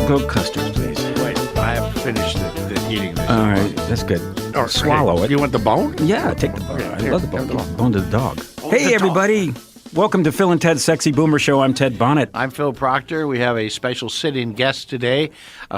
Go custard, please. Wait, I haven't finished the eating this. All right, that's good. Or, swallow it. You want the bone? Yeah, take the bone. I Here, love the bone. have the bone. Bone to the dog. Oh, Hey, the everybody. Welcome to Phil and Ted's Sexy Boomer Show. I'm Ted Bonnet. I'm Phil Proctor. We have a special sit-in guest today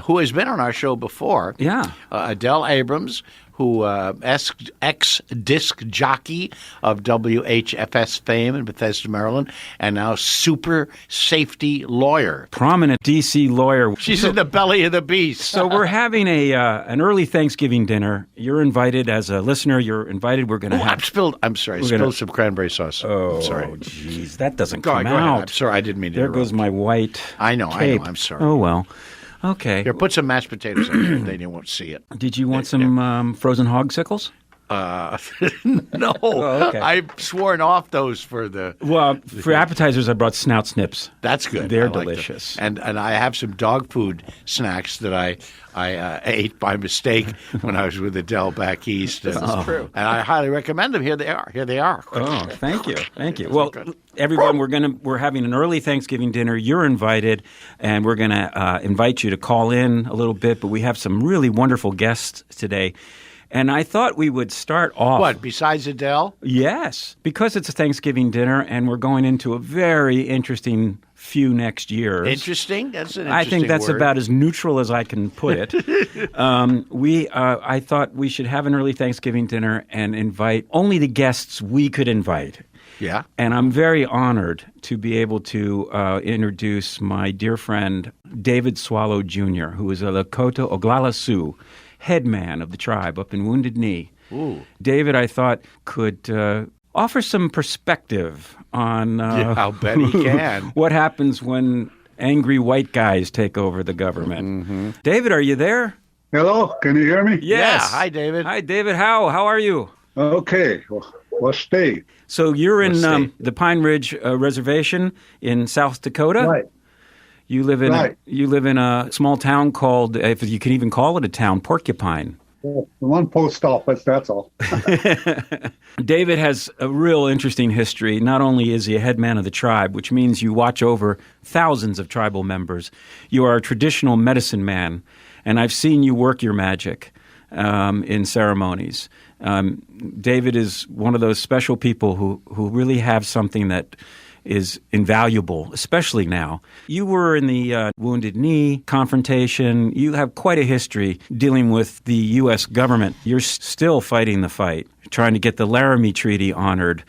who has been on our show before. Yeah. Adele Abrams, who ex-disc jockey of WHFS fame in Bethesda, Maryland, and now super safety lawyer. Prominent D.C. lawyer. She's in the belly of the beast. So we're having an early Thanksgiving dinner. You're invited as a listener. You're invited. We're going to have... I'm sorry. I spilled some cranberry sauce. Oh, I'm sorry. Jeez. That doesn't Go come ahead. out. I'm sorry. I didn't mean to There interrupt. goes my white I know. cape. I'm sorry. Oh, well. Okay. Here, put some mashed potatoes in there. They won't see it. Did you want some frozen hogsicles? No. Oh, okay. I've sworn off those for the... Well, for appetizers, I brought snout snips. That's good. They're I like them. delicious. And I have some dog food snacks that I ate by mistake when I was with Adele back east. This is true. And I highly recommend them. Here they are. Oh, thank you. Thank you. Well, everyone, we're having an early Thanksgiving dinner. You're invited, and we're going to invite you to call in a little bit, but we have some really wonderful guests today. And I thought we would start off. What, besides Adele? Yes, because it's a Thanksgiving dinner, and we're going into a very interesting few next years. Interesting? That's an interesting I think that's word. about as neutral as I can put it. I thought we should have an early Thanksgiving dinner and invite only the guests we could invite. Yeah. And I'm very honored to be able to introduce my dear friend, David Swallow Jr., who is a Lakota Oglala Sioux headman of the tribe up in Wounded Knee. Ooh. David, I thought, could offer some perspective on I'll bet he can. what happens when angry white guys take over the government. Mm-hmm. David, are you there? Hello, can you hear me? Yes. Yeah. Hi, David. Hi, David. How are you? Okay, well, stay. So you're in Let's see. the Pine Ridge Reservation in South Dakota. Right. You live in a small town called, if you can even call it a town, Porcupine. Well, one post office, that's all. David has a real interesting history. Not only is he a headman of the tribe, which means you watch over thousands of tribal members, you are a traditional medicine man, and I've seen you work your magic in ceremonies. David is one of those special people who really have something that is invaluable, especially now. You were in the Wounded Knee confrontation. You have quite a history dealing with the U.S. government. You're still fighting the fight, trying to get the Laramie Treaty honored,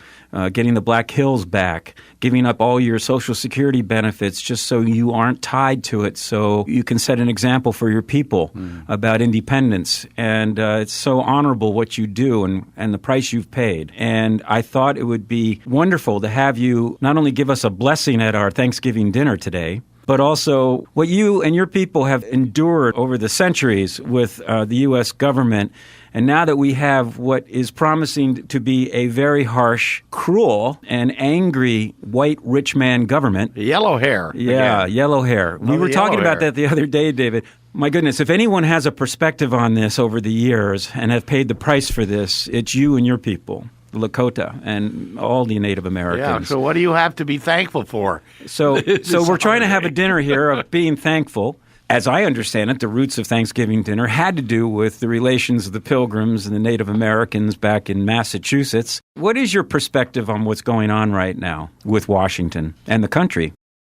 getting the Black Hills back, giving up all your Social Security benefits just so you aren't tied to it, so you can set an example for your people about independence. And it's so honorable what you do and the price you've paid. And I thought it would be wonderful to have you not only give us a blessing at our Thanksgiving dinner today, but also what you and your people have endured over the centuries with the U.S. government. And now that we have what is promising to be a very harsh, cruel, and angry white rich man government. Yellow hair. Yeah, again. yellow hair. We Oh, were the talking yellow about hair. that the other day, David. My goodness, if anyone has a perspective on this over the years and have paid the price for this, it's you and your people, the Lakota, and all the Native Yeah, Americans. so what do you have to be thankful for? So we're trying to have a dinner here of being thankful. As I understand it, the roots of Thanksgiving dinner had to do with the relations of the Pilgrims and the Native Americans back in Massachusetts. What is your perspective on what's going on right now with Washington and the country?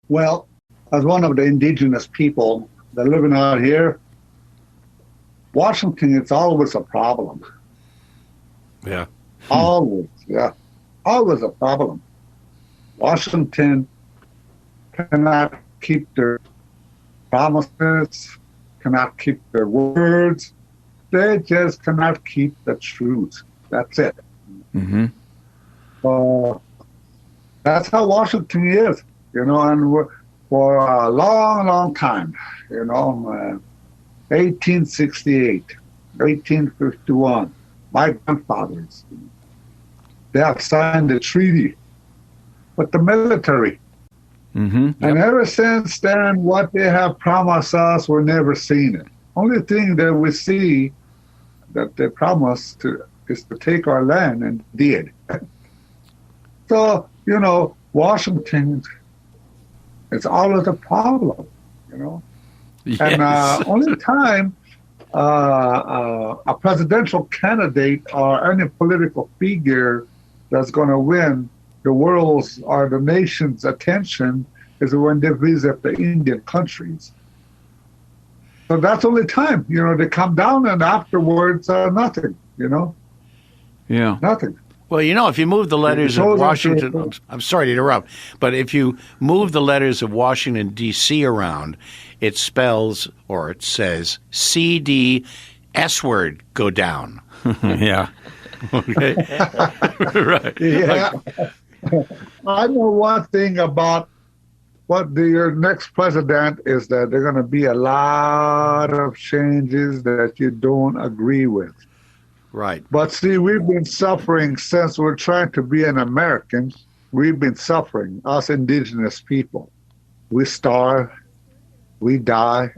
Well, as one of the indigenous people that are living out here, Washington, it's always a problem. Yeah. Always, yeah. Always a problem. Washington cannot keep their promises, cannot keep their words. They just cannot keep the truth. That's it. Mm-hmm. That's how Washington is, and for a long, long time, 1868, 1851, my grandfathers, they have signed a treaty with the military. Mm-hmm. And ever since then, what they have promised us, we're never seen it. Only thing that we see that they promised is to take our land, and did. So, Washington, it's always a problem, And only time a presidential candidate or any political figure that's going to win the world's or the nation's attention is when they visit the Indian countries. So that's only time, they come down and afterwards, nothing, Yeah. nothing. Well, if you move the letters of Washington, I'm sorry to interrupt, but if you move the letters of Washington, D.C. around, it spells, or it says, CD, S word, go down. Yeah. Okay. Right. Yeah. I know one thing about your next president is that there are going to be a lot of changes that you don't agree with. Right. But see, we've been suffering since we're trying to be an American. We've been suffering, us indigenous people. We starve, we die,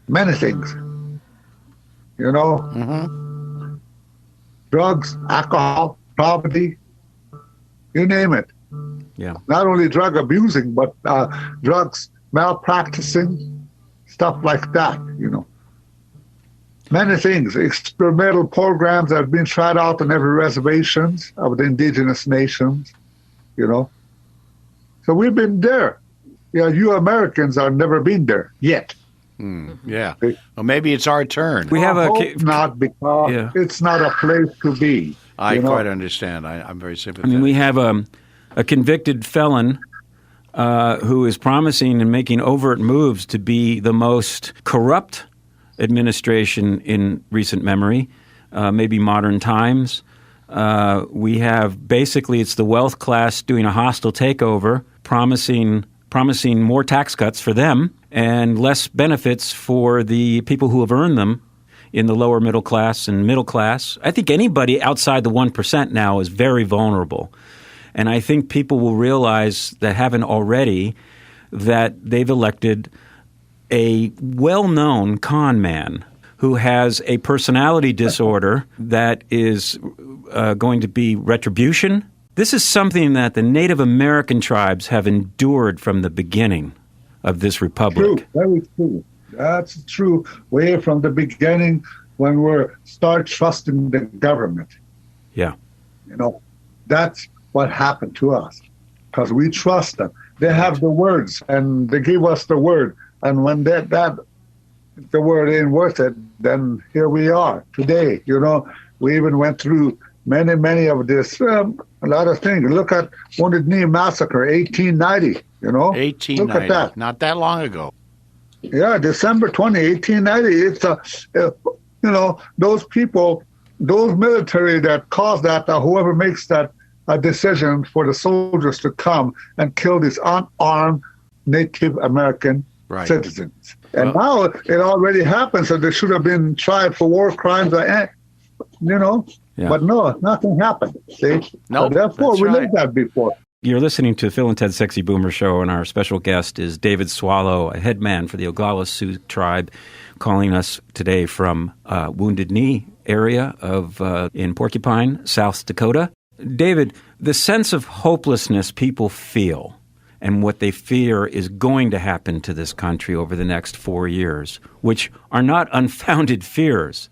many things. Mm-hmm. Drugs, alcohol, poverty, you name it. Yeah. Not only drug abusing, but drugs malpracticing, stuff like that, Many things. Experimental programs have been tried out on every reservations of the indigenous nations, So we've been there. You Americans have never been there yet. Yeah. Well, maybe it's our turn. We have not because it's not a place to be. I quite understand. I'm very sympathetic. I mean, we have a convicted felon who is promising and making overt moves to be the most corrupt administration in recent memory, maybe modern times. We have basically it's the wealth class doing a hostile takeover, promising more tax cuts for them and less benefits for the people who have earned them in the lower middle class and middle class. I think anybody outside the 1% now is very vulnerable. And I think people will realize that haven't already that they've elected a well-known con man who has a personality disorder that is going to be retribution. This is something that the Native American tribes have endured from the beginning of this republic. True, very true. That's true. Way from the beginning when we start trusting the government. Yeah. That's what happened to us because we trust them. They have the words and they give us the word. And when the word ain't worth it, then here we are today. We even went through many of this, a lot of things. Look at Wounded Knee Massacre, 1890, 1890. Look at that. Not that long ago. Yeah, December 20, 1890. It's, those people, those military that caused that, whoever makes that decision for the soldiers to come and kill these unarmed Native American citizens. And now it already happened, so they should have been tried for war crimes, Yeah. But no, nothing happened. See? No, so therefore, we lived that before. You're listening to Phil and Ted's Sexy Boomer Show, and our special guest is David Swallow, a headman for the Oglala Sioux tribe, calling us today from Wounded Knee area in Porcupine, South Dakota. David, the sense of hopelessness people feel and what they fear is going to happen to this country over the next 4 years, which are not unfounded fears.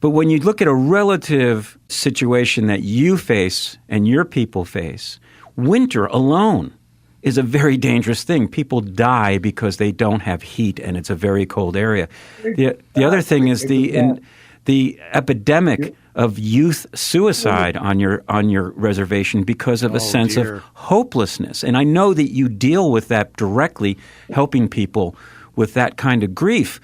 But when you look at a relative situation that you face and your people face, winter alone is a very dangerous thing. People die because they don't have heat and it's a very cold area. The other thing is the epidemic of youth suicide on your reservation because of a sense of hopelessness. And I know that you deal with that directly, helping people with that kind of grief.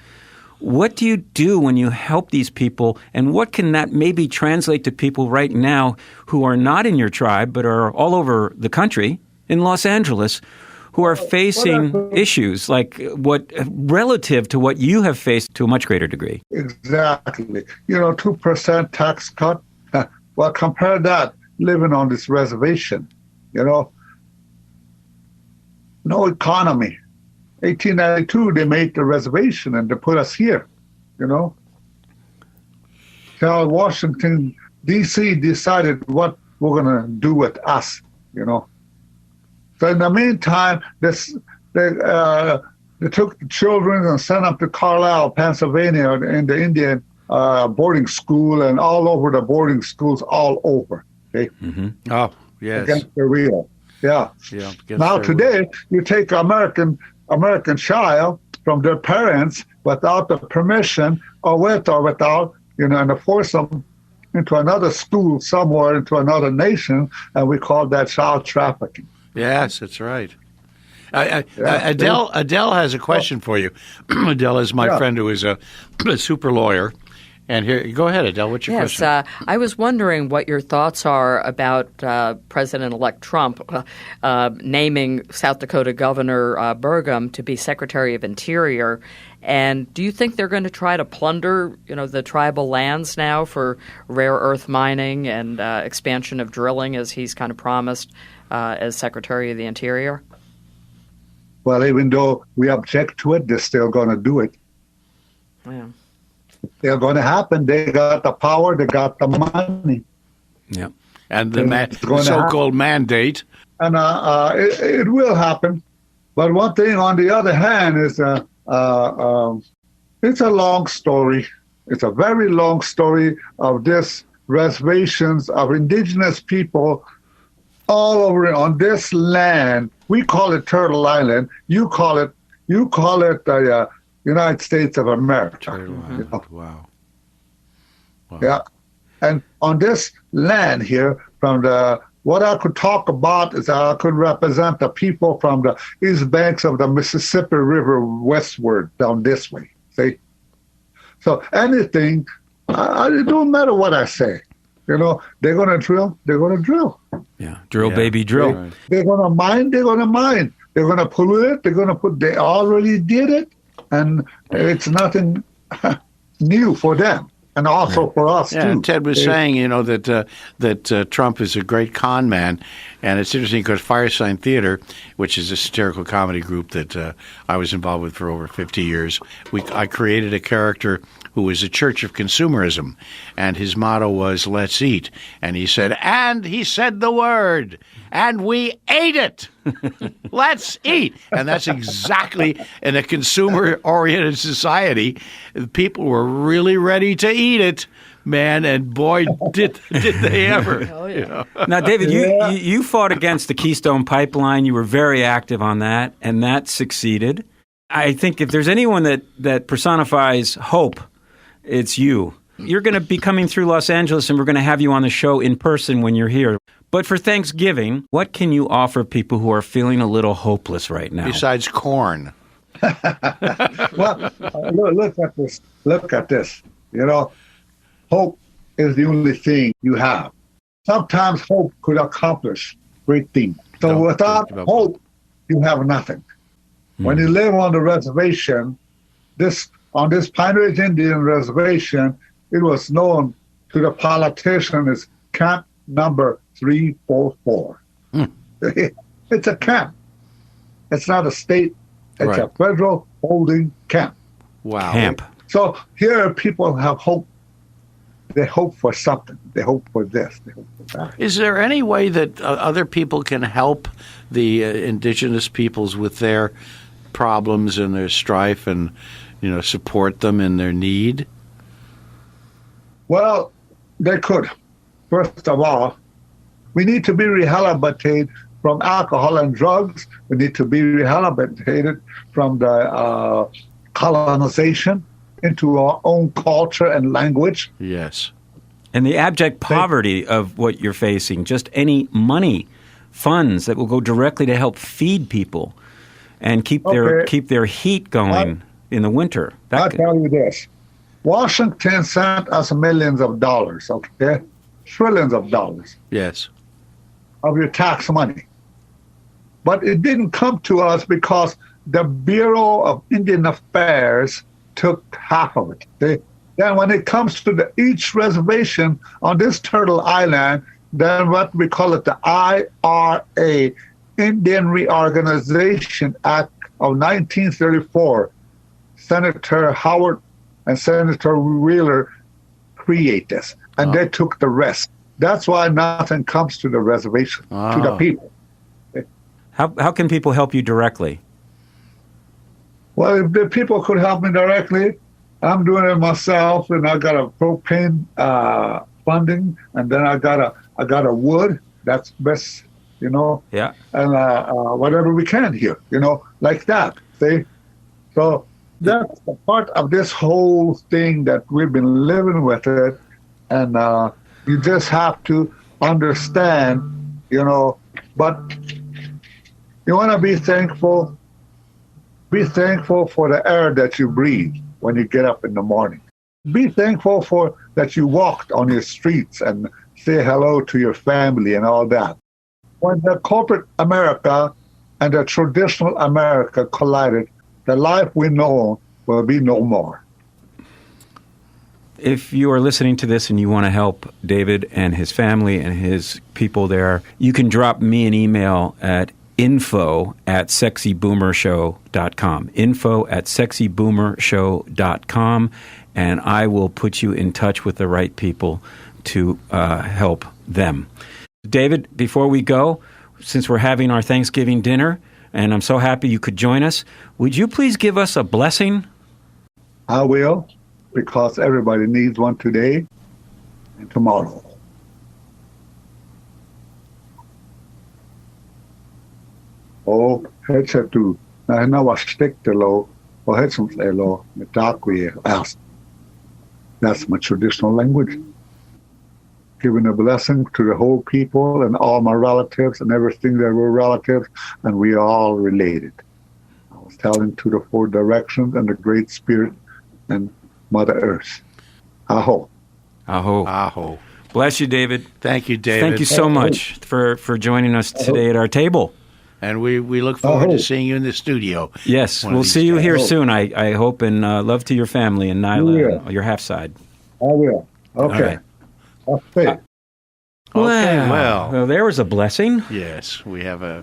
What do you do when you help these people, and what can that maybe translate to people right now who are not in your tribe but are all over the country, in Los Angeles, who are facing issues like relative to what you have faced to a much greater degree? Exactly. 2% tax cut. Well, compare that living on this reservation. No economy. 1892, they made the reservation and they put us here. Till Washington, D.C. decided what we're going to do with us. So in the meantime, They took the children and sent them to Carlisle, Pennsylvania, in the Indian boarding school, and all over the boarding schools all over. Okay? Mm-hmm. Oh, yes. Against their will. Yeah. Now today, you take American child from their parents without the permission, or with or without, and force them into another school somewhere, into another nation, and we call that child trafficking. Yes, that's right. Adele has a question for you. Adele is my friend who is a super lawyer. And here, go ahead, Adele. What's your question? Yes, I was wondering what your thoughts are about President-elect Trump naming South Dakota Governor Burgum to be Secretary of Interior. And do you think they're going to try to plunder, the tribal lands now for rare earth mining and expansion of drilling, as he's kind of promised as Secretary of the Interior? Well, even though we object to it, they're still going to do it. Yeah. They're going to happen. They got the power. They got the money. Yeah. And the so-called mandate. And it will happen. But one thing, on the other hand, is it's a long story. It's a very long story of this reservations of indigenous people all over on this land. We call it Turtle Island. You call it the United States of America. Wow. Yeah. And on this land here, what I could talk about is I could represent the people from the east banks of the Mississippi River westward down this way. See? So anything, it don't matter what I say. They're going to drill, they're going to drill. Yeah, drill, baby, drill. They're going to mine, they're going to mine. They're going to pollute it, they already did it. And it's nothing new for them, and also for us, too. And Ted was saying, that Trump is a great con man, and it's interesting because Firesign Theater, which is a satirical comedy group that I was involved with for over 50 years, I created a character who was a church of consumerism, and his motto was, let's eat. And he said the word, and we ate it. Let's eat. And that's exactly, in a consumer-oriented society, people were really ready to eat it, man, and boy, did they ever. Oh, yeah. Now, David, you fought against the Keystone Pipeline. You were very active on that, and that succeeded. I think if there's anyone that personifies hope, it's you. You're going to be coming through Los Angeles, and we're going to have you on the show in person when you're here. But for Thanksgiving, what can you offer people who are feeling a little hopeless right now? Besides corn. Well, look at this. Look at this. Hope is the only thing you have. Sometimes hope could accomplish great things. So without hope, you have nothing. When you live on the reservation, on this Pine Ridge Indian Reservation, it was known to the politicians as Camp Number 344. It's a camp. It's not a state. It's a federal holding camp. Wow. Camp. So here people have hope. They hope for something. They hope for this. They hope for that. Is there any way that other people can help the indigenous peoples with their problems and their strife and, support them in their need? Well, they could. First of all, we need to be rehabilitated from alcohol and drugs. We need to be rehabilitated from the colonization into our own culture and language. Yes. And the abject poverty of what you're facing, just any money, funds that will go directly to help feed people and keep their heat going in the winter. I'll tell you this. Washington sent us millions of dollars, okay? Trillions of dollars. Yes. Of your tax money. But it didn't come to us because the Bureau of Indian Affairs took half of it. Then when it comes to each reservation on this Turtle Island, then what we call it the IRA, Indian Reorganization Act of 1934, Senator Howard and Senator Wheeler create this, and they took the rest. That's why nothing comes to the reservation, to the people. How can people help you directly? Well, if the people could help me directly, I'm doing it myself, and I got a propane funding, and then I got a wood. That's best, Yeah. and whatever we can here, like that. See, so that's a part of this whole thing that we've been living with it, and you just have to understand, But you want to be thankful. Be thankful for the air that you breathe when you get up in the morning. Be thankful for that you walked on your streets and say hello to your family and all that. When the corporate America and the traditional America collided, the life we know will be no more. If you are listening to this and you want to help David and his family and his people there, you can drop me an email at info@sexyboomershow.com. info@sexyboomershow.com, and I will put you in touch with the right people to help them. David, before we go, since we're having our Thanksgiving dinner, and I'm so happy you could join us, would you please give us a blessing? I will, because everybody needs one today and tomorrow. O hechetu na hinawa stiktelo o hechums elo metakwe ask. That's my traditional language. Giving a blessing to the whole people and all my relatives and everything that were relatives, and we are all related. I was telling to the four directions and the Great Spirit and Mother Earth. Aho. Aho. Aho. Bless you, David. Thank you, David. Thank you so much for joining us today at our table. And we look forward to seeing you in the studio. Yes, we'll see you here soon, I hope, and love to your family and Nyla, and your half side. I will. Okay. Okay. Well, there was a blessing. Yes, we have a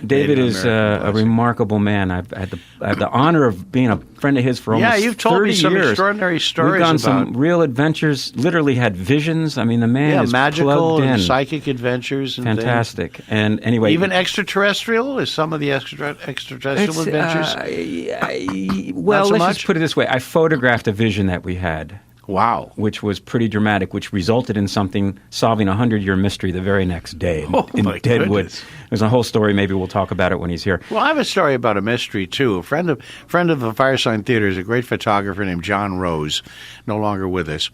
David is a remarkable man. I've had the honor of being a friend of his for almost 30 years. Yeah, you've told me some extraordinary stories. We've gone some real adventures, literally had visions. I mean, the man is magical plugged and in. Psychic adventures. And fantastic. And anyway. Even extraterrestrial? Is some of the extraterrestrial adventures? Well, let's just put it this way. I photographed a vision that we had. Wow. Which was pretty dramatic, which resulted in something solving a 100-year mystery the very next day in Deadwood. Goodness. There's a whole story. Maybe we'll talk about it when he's here. Well, I have a story about a mystery, too. A friend of the Firesign Theater is a great photographer named John Rose, no longer with us.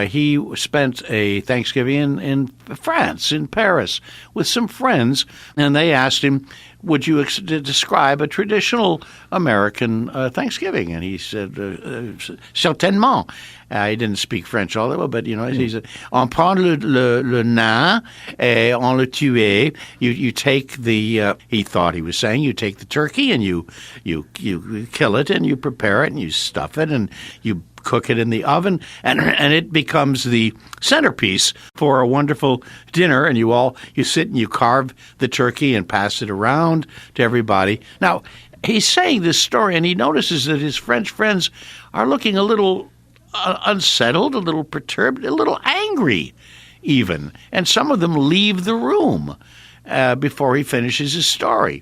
He spent a Thanksgiving in France, in Paris, with some friends, and they asked him, would you describe a traditional American Thanksgiving? And he said, certainement. He didn't speak French all that well, but, he said, on prend le nain et on le tue. You take the, he thought he was saying, you take the turkey and you kill it and you prepare it and you stuff it and you cook it in the oven, and it becomes the centerpiece for a wonderful dinner, and you sit and you carve the turkey and pass it around to everybody. Now, he's saying this story, and he notices that his French friends are looking a little unsettled, a little perturbed, a little angry even, and some of them leave the room before he finishes his story.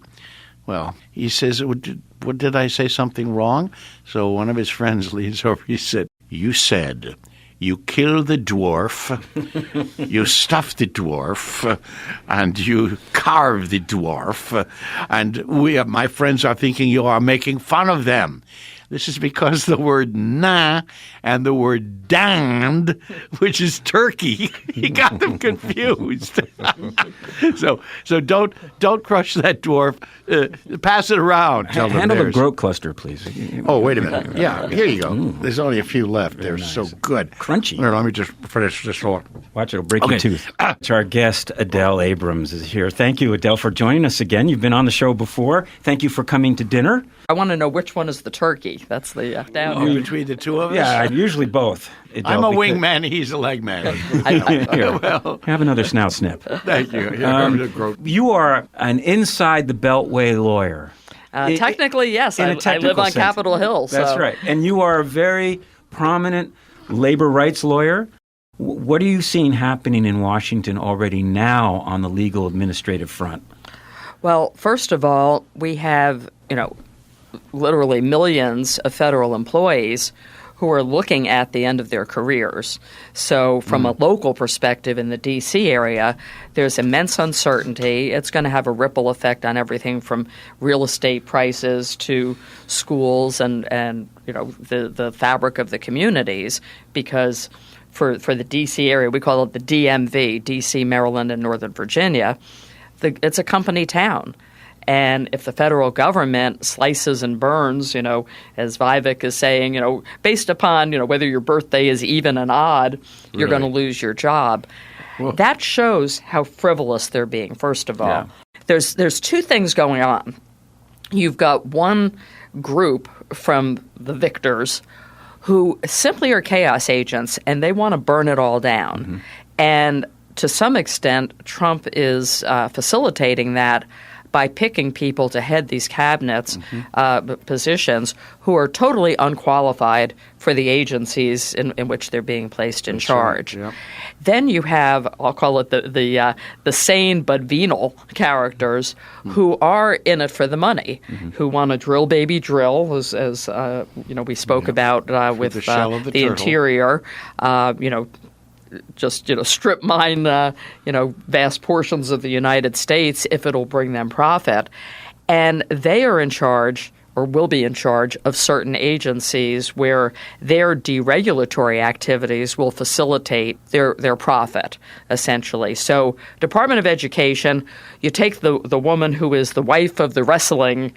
Well, he says, what did I say something wrong? So one of his friends leans over. He said, you said you kill the dwarf, you stuff the dwarf, and you carve the dwarf, and my friends are thinking you are making fun of them. This is because the word na and the word dand, which is turkey, he got them confused. So don't crush that dwarf. Pass it around. Handle the groat cluster, please. Oh, wait a minute. Yeah, here you go. There's only a few left. They're nice. So good. Crunchy. Here, let me just finish this one. Watch, it'll break your tooth. Our guest, Adele Abrams, is here. Thank you, Adele, for joining us again. You've been on the show before. Thank you for coming to dinner. I want to know which one is the turkey. That's the down here. Between the two of us? Yeah, usually both. Adele, I'm a wingman. He's a leg man. Here, have another snout snip. Thank you. You are an inside the Beltway lawyer. Technically, yes. I live on Capitol Hill. So. That's right. And you are a very prominent labor rights lawyer. What are you seeing happening in Washington already now on the legal administrative front? Well, first of all, we have, literally millions of federal employees who are looking at the end of their careers. So from a local perspective in the D.C. area, there's immense uncertainty. It's going to have a ripple effect on everything from real estate prices to schools and the fabric of the communities, because for the D.C. area, we call it the DMV, D.C., Maryland, and Northern Virginia, it's a company town. And if the federal government slices and burns, as Vivek is saying, based upon, whether your birthday is even and odd, you're going to lose your job. Whoa. That shows how frivolous they're being, first of all. Yeah. There's two things going on. You've got one group from the victors who simply are chaos agents, and they want to burn it all down. Mm-hmm. And to some extent, Trump is facilitating that by picking people to head these cabinets positions who are totally unqualified for the agencies in which they're being placed in charge. Right. Yep. Then you have, I'll call it the sane but venal characters who are in it for the money, who want to drill baby drill, as we spoke about with the interior, just strip mine vast portions of the United States if it'll bring them profit. And they are in charge, or will be in charge, of certain agencies where their deregulatory activities will facilitate their profit, essentially. So Department of Education, you take the woman who is the wife of the wrestling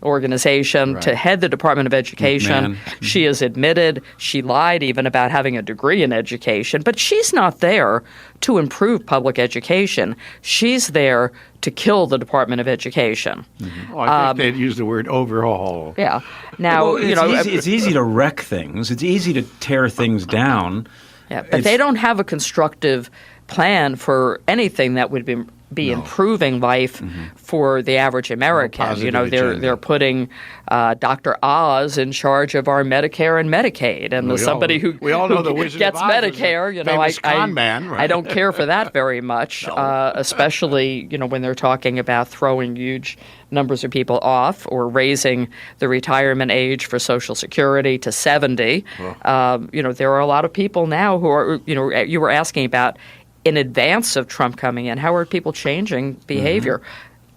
organization to head the Department of Education. She is admitted. She lied even about having a degree in education. But she's not there to improve public education. She's there to kill the Department of Education. Mm-hmm. Oh, I think they'd use the word overhaul. Yeah. Now, it's easy to wreck things. It's easy to tear things down. Yeah, but they don't have a constructive plan for anything that would be improving life for the average American. They're putting Dr. Oz in charge of our Medicare and Medicaid, and somebody who all know the Wizard gets of Oz Medicare. I don't care for that very much, especially when they're talking about throwing huge numbers of people off or raising the retirement age for Social Security to 70. There are a lot of people now who are you were asking about. In advance of Trump coming in, how are people changing behavior?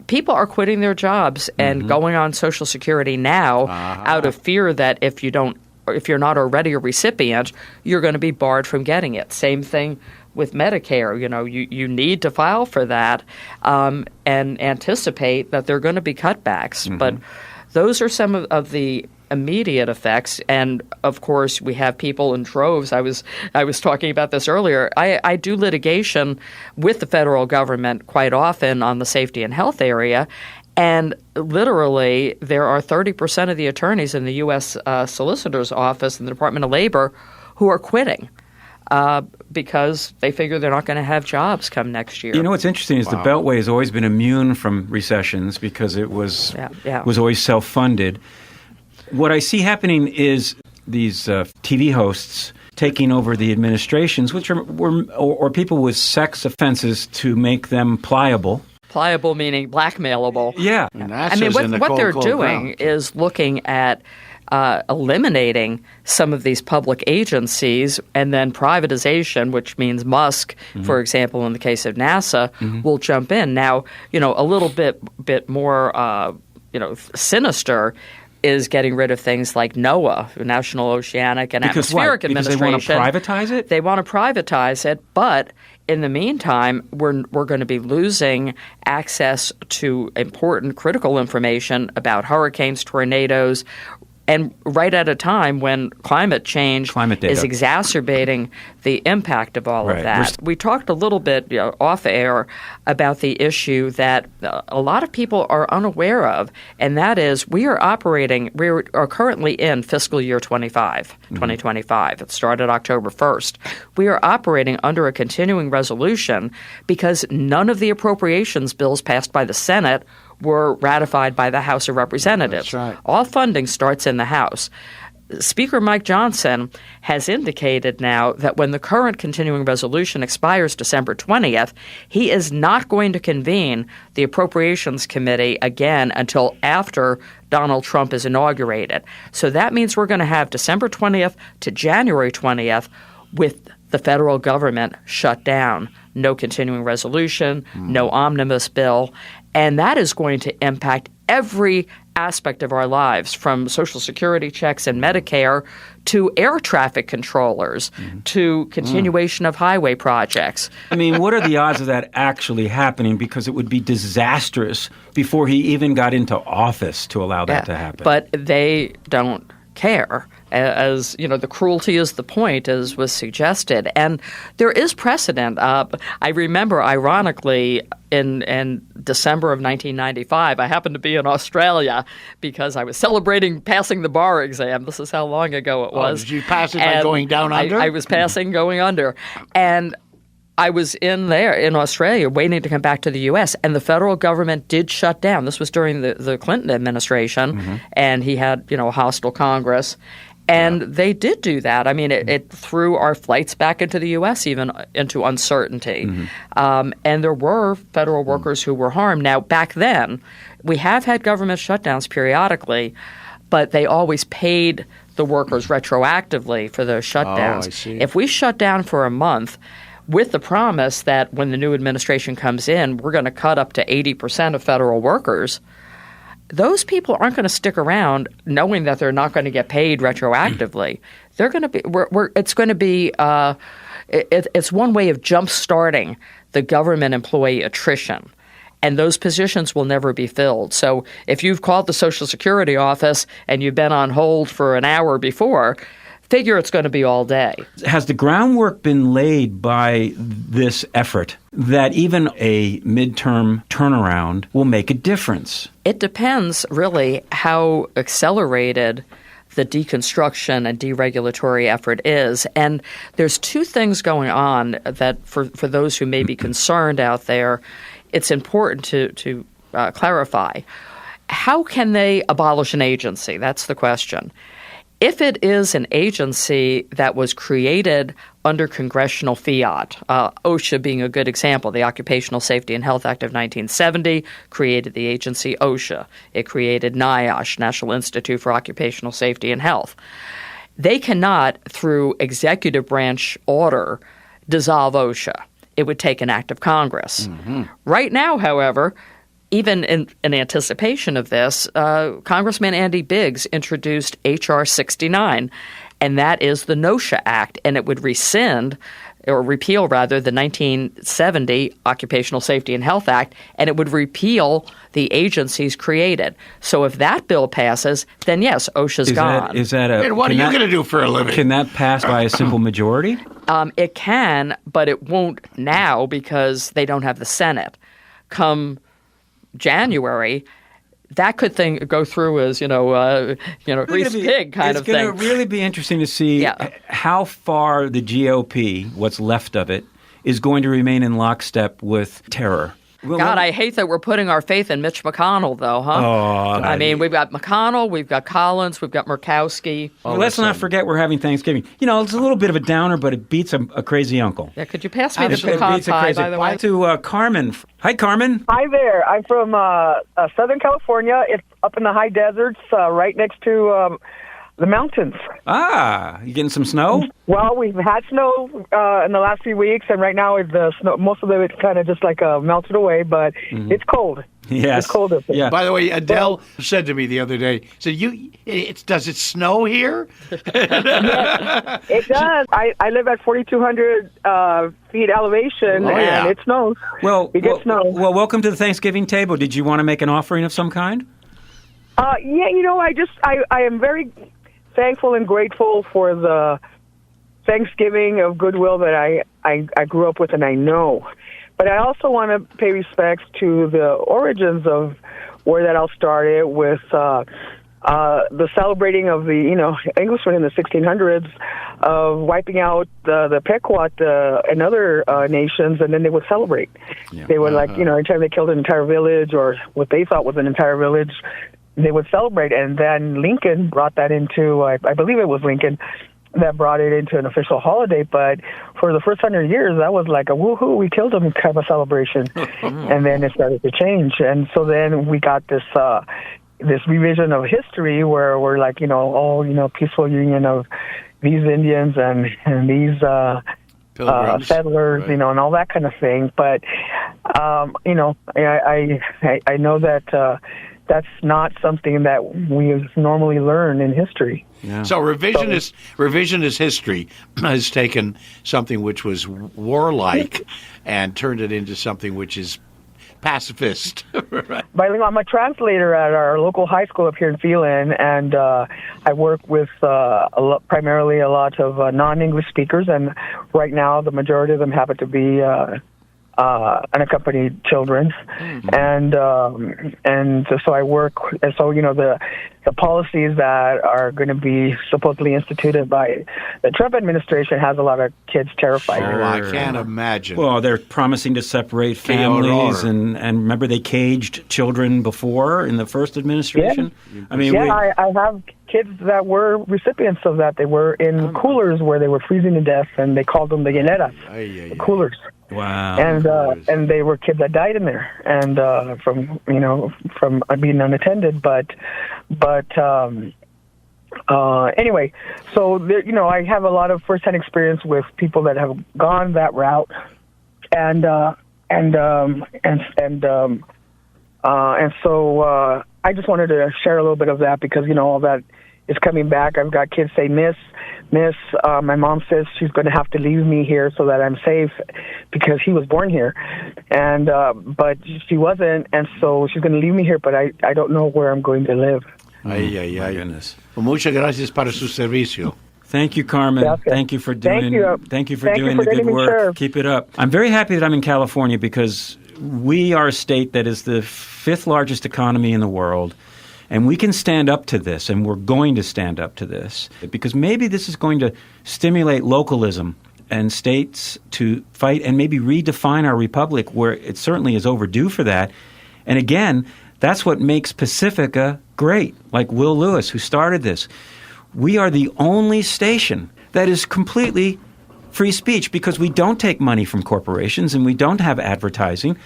People are quitting their jobs and going on Social Security now out of fear that if you're not already a recipient, you're going to be barred from getting it. Same thing with Medicare. You need to file for that and anticipate that there are going to be cutbacks. But those are some of the immediate effects, and of course we have people in droves. I was talking about this earlier. I do litigation with the federal government quite often on the safety and health area, and literally there are 30% of the attorneys in the U.S. Solicitor's Office and the Department of Labor who are quitting because they figure they're not going to have jobs come next year. What's interesting is the Beltway has always been immune from recessions because it was always self-funded. What I see happening is these TV hosts taking over the administrations, which were people with sex offenses to make them pliable. Pliable meaning blackmailable. Yeah. What they're doing is looking at eliminating some of these public agencies, and then privatization, which means Musk, for example, in the case of NASA, will jump in. Now, a little bit more, sinister is getting rid of things like NOAA, National Oceanic and Atmospheric Administration. Because they want to privatize it? They want to privatize it, but in the meantime, we're going to be losing access to important critical information about hurricanes, tornadoes, and right at a time when climate change is exacerbating the impact of all of that. We talked a little bit off air about the issue that a lot of people are unaware of, and that is we are currently in fiscal year 2025. It started October 1st. We are operating under a continuing resolution because none of the appropriations bills passed by the Senate were ratified by the House of Representatives. That's right. All funding starts in the House. Speaker Mike Johnson has indicated now that when the current continuing resolution expires December 20th, he is not going to convene the Appropriations Committee again until after Donald Trump is inaugurated. So that means we're going to have December 20th to January 20th with the federal government shut down. No continuing resolution, no omnibus bill. And that is going to impact every aspect of our lives, from Social Security checks and Medicare to air traffic controllers to continuation of highway projects. I mean, what are the odds of that actually happening? Because it would be disastrous before he even got into office to allow that to happen. But they don't care. As you know, the cruelty is the point, as was suggested, and there is precedent. I remember, ironically, in December of 1995, I happened to be in Australia because I was celebrating passing the bar exam. This is how long ago it was. Did you pass it by going down under? I was passing going under, and I was in Australia waiting to come back to the U.S., and the federal government did shut down. This was during the Clinton administration, and he had, a hostile Congress. And they did do that. I mean, it threw our flights back into the U.S. even into uncertainty. And there were federal workers who were harmed. Now, back then, we have had government shutdowns periodically, but they always paid the workers retroactively for those shutdowns. Oh, I see. If we shut down for a month with the promise that when the new administration comes in, we're going to cut up to 80% of federal workers, those people aren't going to stick around knowing that they're not going to get paid retroactively. They're going to be. It's going to be. It's one way of jump-starting the government employee attrition, and those positions will never be filled. So if you've called the Social Security office and you've been on hold for an hour before, figure it's going to be all day. Has the groundwork been laid by this effort that even a midterm turnaround will make a difference? It depends, really, how accelerated the deconstruction and deregulatory effort is. And there's two things going on that, for those who may be concerned out there, it's important to clarify. How can they abolish an agency? That's the question. If it is an agency that was created under congressional fiat, OSHA being a good example, the Occupational Safety and Health Act of 1970 created the agency OSHA. It created NIOSH, National Institute for Occupational Safety and Health. They cannot, through executive branch order, dissolve OSHA. It would take an act of Congress. Right now, however, even in anticipation of this, Congressman Andy Biggs introduced H.R. 69, and that is the NOSHA Act, and it would repeal the 1970 Occupational Safety and Health Act, and it would repeal the agencies created. So if that bill passes, then yes, OSHA's gone. And what are you going to do for a living? Can that pass by a simple majority? It can, but it won't now because they don't have the Senate. Come January, that could go through as greased pig kind of thing. It's going to really be interesting to see how far the GOP, what's left of it, is going to remain in lockstep with terror. God, I hate that we're putting our faith in Mitch McConnell, though, huh? I mean, we've got McConnell, we've got Collins, we've got Murkowski. Well, let's not forget we're having Thanksgiving. It's a little bit of a downer, but it beats a crazy uncle. Yeah, could you pass me the pecan pie, by the way? To Carmen. Hi, Carmen. Hi there. I'm from Southern California. It's up in the high deserts, right next to the mountains. You getting some snow? Well, we've had snow in the last few weeks, and right now the snow, most of it kind of just like melted away, but it's cold. Yes. It's cold up there. Yeah. By the way, Adele said to me the other day, said, does it snow here? It does. I live at 4,200 feet elevation, and it snows. We get snow. Well, welcome to the Thanksgiving table. Did you want to make an offering of some kind? I am very thankful and grateful for the Thanksgiving of goodwill that I grew up with and I know. But I also want to pay respects to the origins of where that all started with the celebrating of the Englishmen in the 1600s of wiping out the Pequot and other nations, and then they would celebrate. Yeah. They would every time they killed an entire village or what they thought was an entire village, they would celebrate. And then Lincoln brought that into, I believe it was Lincoln that brought it into an official holiday. But for the first 100 years, that was like a woohoo, we killed him kind of a celebration. And then it started to change. And so then we got this revision of history where we're like, peaceful union of these Indians and these settlers, right. and all that kind of thing. But, I know that that's not something that we normally learn in history. Yeah. So revisionist history has taken something which was warlike and turned it into something which is pacifist. Right. Bilingual. I'm a translator at our local high school up here in Phelan, and I work with primarily a lot of non-English speakers, and right now the majority of them happen to be unaccompanied children, and so I work. And so the policies that are going to be supposedly instituted by the Trump administration has a lot of kids terrified. Oh, I can't imagine. Well, they're promising to separate families, and remember they caged children before in the first administration. Yeah. I mean, I have kids that were recipients of that. They were in coolers where they were freezing to death, and they called them the hieleras, the coolers. Wow. And they were kids that died in there, and from being unattended. But anyway, so there, I have a lot of firsthand experience with people that have gone that route, and so I just wanted to share a little bit of that because all that is coming back. I've got kids say, Miss, my mom says she's going to have to leave me here so that I'm safe because he was born here. And but she wasn't, and so she's going to leave me here, but I don't know where I'm going to live. My goodness. Well, muchas gracias para su servicio. Thank you, Carmen. Gracias. Thank you for doing Thank you the for good letting me work. serve. Keep it up. I'm very happy that I'm in California because we are a state that is the fifth largest economy in the world. And we can stand up to this, and we're going to stand up to this, because maybe this is going to stimulate localism and states to fight and maybe redefine our republic, where it certainly is overdue for that. And again, that's what makes Pacifica great, like Will Lewis, who started this. We are the only station that is completely free speech because we don't take money from corporations and we don't have advertising.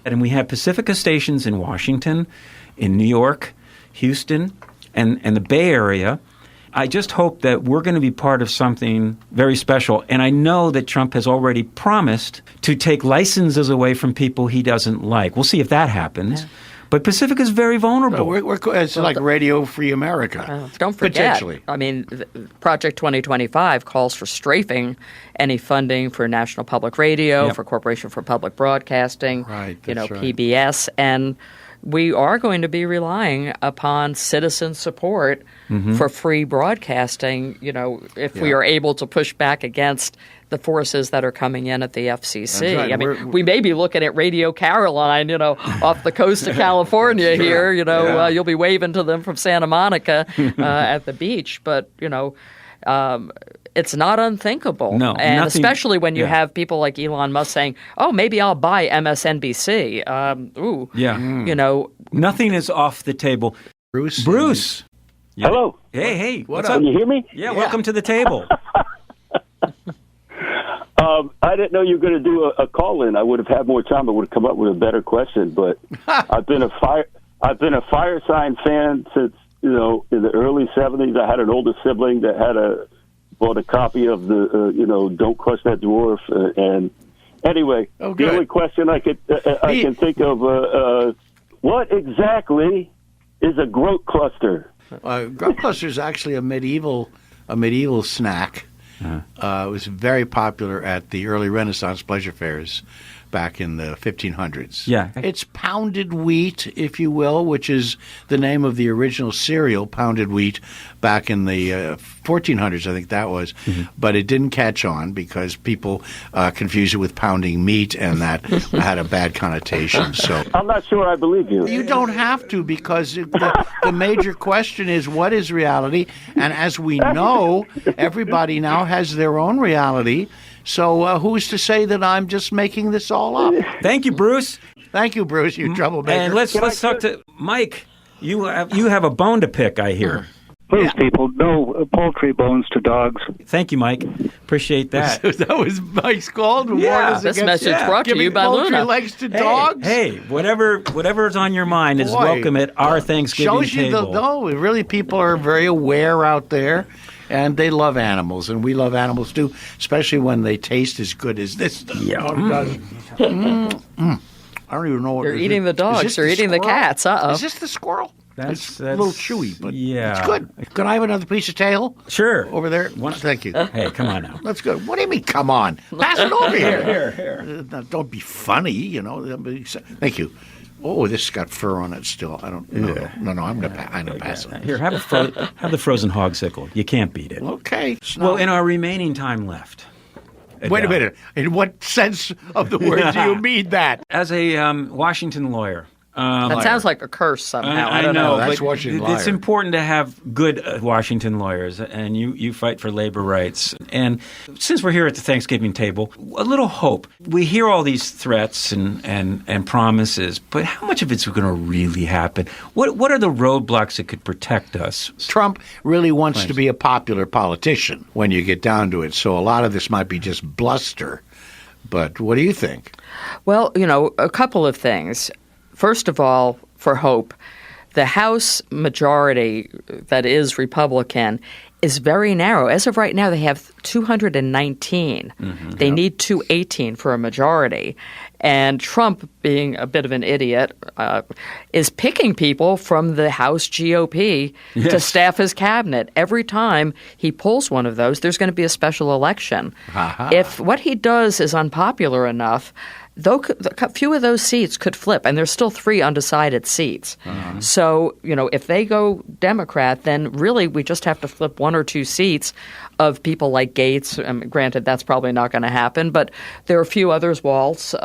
And we have Pacifica stations in Washington, in New York, Houston, and the Bay Area. I just hope that we're going to be part of something very special. And I know that Trump has already promised to take licenses away from people he doesn't like. We'll see if that happens. Yeah. But Pacifica is very vulnerable. It's like Radio Free America. Don't forget, potentially. I mean, Project 2025 calls for strafing any funding for National Public Radio, for Corporation for Public Broadcasting, PBS, and we are going to be relying upon citizen support for free broadcasting, if we are able to push back against the forces that are coming in at the FCC. Right. I mean, we may be looking at Radio Caroline, off the coast of California here. You'll be waving to them from Santa Monica at the beach. But, it's not unthinkable. No, and nothing, especially when you have people like Elon Musk saying, oh, maybe I'll buy MSNBC. Nothing is off the table. Bruce. Hello. Hey. What's up? up? Can you hear me? Yeah, welcome to the table. I didn't know you were going to do a call-in. I would have had more time. I would have come up with a better question. But I've been a fire sign fan since, in the early 70s. I had an older sibling that bought a copy of the, Don't Crush That Dwarf. And anyway, the only question I can think of, what exactly is a groat cluster? Groat cluster is actually a medieval snack. It was very popular at the early Renaissance pleasure fairs back in the 1500s. Yeah. It's pounded wheat, if you will, which is the name of the original cereal, pounded wheat, back in the 1400s, I think that was. Mm-hmm. But it didn't catch on because people confused it with pounding meat, and that had a bad connotation. So I'm not sure I believe you. You don't have to, because the major question is, what is reality? And as we know, everybody now has their own reality. So who's to say that I'm just making this all up? Thank you, Bruce. Thank you, Bruce, you troublemaker. And let's talk to Mike. You have a bone to pick, I hear. Please, people, no poultry bones to dogs. Thank you, Mike. Appreciate that. That was Mike's call to warn us This against message brought to you by poultry Luna. legs to dogs. Hey, whatever's on your mind is Boy, welcome at our Thanksgiving shows you table. really people are very aware out there, and they love animals, and we love animals too, especially when they taste as good as this stuff. Yeah. I don't even know what You're is eating it? the Is dogs. this You're the eating the squirrel? cats. Uh-oh. Is this the squirrel? That's a little chewy, but yeah. it's good. Can I have another piece of tail? Sure. Over there? Thank you. Hey, come on now. That's good. What do you mean, come on? Pass it over here. Here. Don't be funny, Thank you. Oh, this has got fur on it still. I don't know. No, I'm going to pass it. Here, have the frozen hogsicle. You can't beat it. Okay. Well, in our remaining time left. Wait a minute. In what sense of the word do you mean that? As a Washington lawyer. That sounds like a curse somehow. I don't know. That's but Washington it's liar. important to have good Washington lawyers, and you fight for labor rights. And since we're here at the Thanksgiving table, a little hope. We hear all these threats and promises, but how much of it's going to really happen? What are the roadblocks that could protect us? Trump really wants to be a popular politician when you get down to it, so a lot of this might be just bluster. But what do you think? Well, a couple of things. First of all, for hope, the House majority that is Republican is very narrow. As of right now, they have 219. They need 218 for a majority. And Trump, being a bit of an idiot, is picking people from the House GOP to staff his cabinet. Every time he pulls one of those, there's going to be a special election. If what he does is unpopular enough, though a few of those seats could flip, and there's still 3 undecided seats. So, if they go Democrat, then really we just have to flip 1 or 2 seats of people like Gates. Granted, that's probably not going to happen, but there are a few others, Waltz,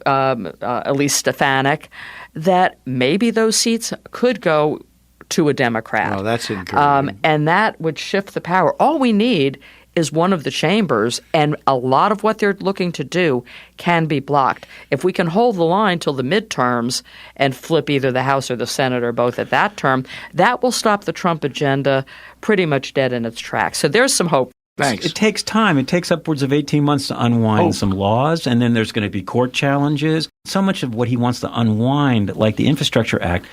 Elise Stefanik, that maybe those seats could go to a Democrat. Oh, that's encouraging. And that would shift the power. All we need is one of the chambers, and a lot of what they're looking to do can be blocked. If we can hold the line till the midterms and flip either the House or the Senate or both at that term, that will stop the Trump agenda pretty much dead in its tracks. So there's some hope. Thanks. It takes time. It takes upwards of 18 months to unwind some laws, and then there's going to be court challenges. So much of what he wants to unwind, like the Infrastructure Act,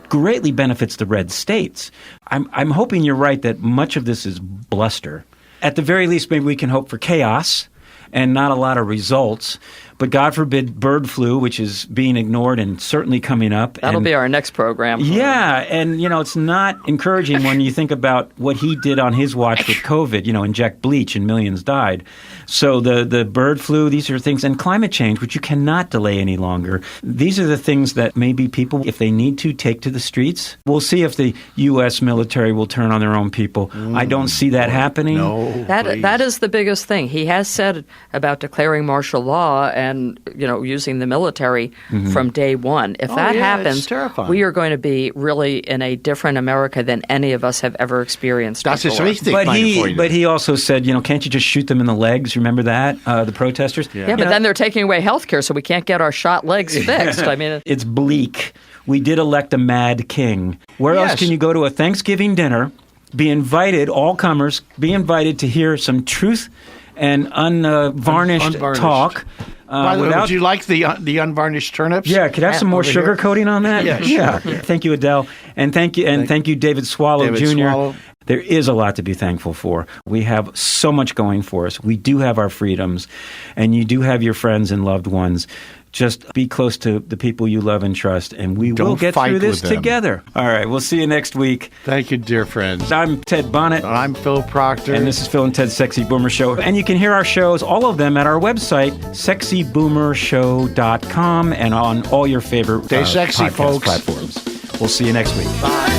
greatly benefits the red states. I'm hoping you're right that much of this is bluster. At the very least, maybe we can hope for chaos and not a lot of results. But God forbid bird flu, which is being ignored and certainly coming up. That'll be our next program. Yeah, and it's not encouraging when you think about what he did on his watch with COVID, inject bleach and millions died. So the bird flu, these are things, and climate change, which you cannot delay any longer. These are the things that maybe people, if they need to, take to the streets. We'll see if the U.S. military will turn on their own people. I don't see that happening. No, that is the biggest thing. He has said about declaring martial law and using the military from day one. If that happens, we are going to be really in a different America than any of us have ever experienced before. But he also said, can't you just shoot them in the legs? Remember that, the protesters? Yeah, but then they're taking away health care, so we can't get our shot legs fixed. I mean, it's bleak. We did elect a mad king. Where else can you go to a Thanksgiving dinner, be invited, all comers, be invited to hear some truth and unvarnished talk? By the way, would you like the unvarnished turnips? Yeah, could I have some more sugar coating on that? Yeah. Thank you, Adele, and thank you, David Swallow Jr. There is a lot to be thankful for. We have so much going for us. We do have our freedoms, and you do have your friends and loved ones. Just be close to the people you love and trust, and we will get through this together. All right, we'll see you next week. Thank you, dear friends. I'm Ted Bonnet. I'm Phil Proctor. And this is Phil and Ted's Sexy Boomer Show. And you can hear our shows, all of them, at our website, sexyboomershow.com, and on all your favorite Stay sexy, podcast folks. platforms. We'll see you next week. Bye.